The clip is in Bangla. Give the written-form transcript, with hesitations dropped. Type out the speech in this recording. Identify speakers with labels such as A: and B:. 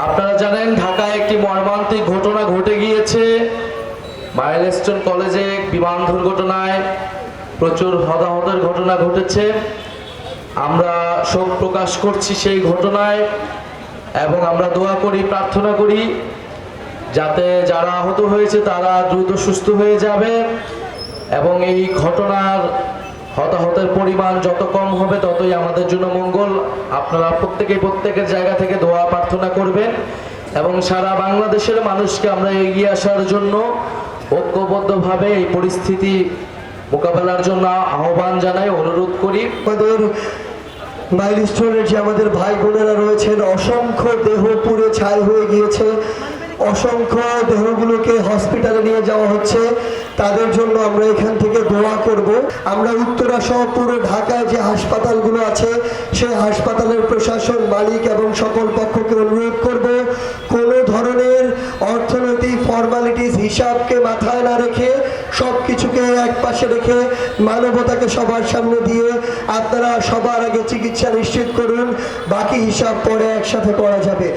A: আপনারা জানেন ঢাকায় একটি মর্মান্তিক ঘটনা ঘটে গিয়েছে। মাইলস্টোন কলেজে বিমান দুর্ঘটনায় প্রচুর হতাহতের ঘটনা ঘটেছে। আমরা শোক প্রকাশ করছি সেই ঘটনায় এবং আমরা দোয়া করি, প্রার্থনা করি যাতে যারা আহত হয়েছে তারা দ্রুত সুস্থ হয়ে যাবে এবং এই ঘটনার হতাহতের পরিমাণ যত কম হবে ততই আমাদের জন্য মঙ্গল। আপনারা প্রত্যেকের জায়গা থেকে দোয়া প্রার্থনা করবেন এবং সারা বাংলাদেশের মানুষকে আমরা এগিয়ে আসার জন্য ঐক্যবদ্ধভাবে এই পরিস্থিতি মোকাবেলার জন্য আহ্বান জানাই, অনুরোধ করি।
B: আমাদের মাইলস্টোনের যে আমাদের ভাই বোনেরা রয়েছেন, অসংখ্য দেহ পুড়ে ছাই হয়ে গিয়েছে, অসংখ্য দেহগুলোকে হসপিটালে নিয়ে যাওয়া হচ্ছে। তাদের জন্য আমরা এখান থেকে দোয়া করব। আমরা উত্তরা সহ পুরো ঢাকায় যে হাসপাতালগুলো আছে সেই হাসপাতালের প্রশাসন, মালিক এবং সকল পক্ষকে অনুরোধ করব কোনো ধরনের অর্থনৈতিক ফর্মালিটিস হিসাবকে মাথায় না রেখে সব কিছুকে এক পাশে রেখে মানবতাকে সবার সামনে দিয়ে আপনারা সবার আগে চিকিৎসা নিশ্চিত করুন। বাকি হিসাব পরে একসাথে করা যাবে।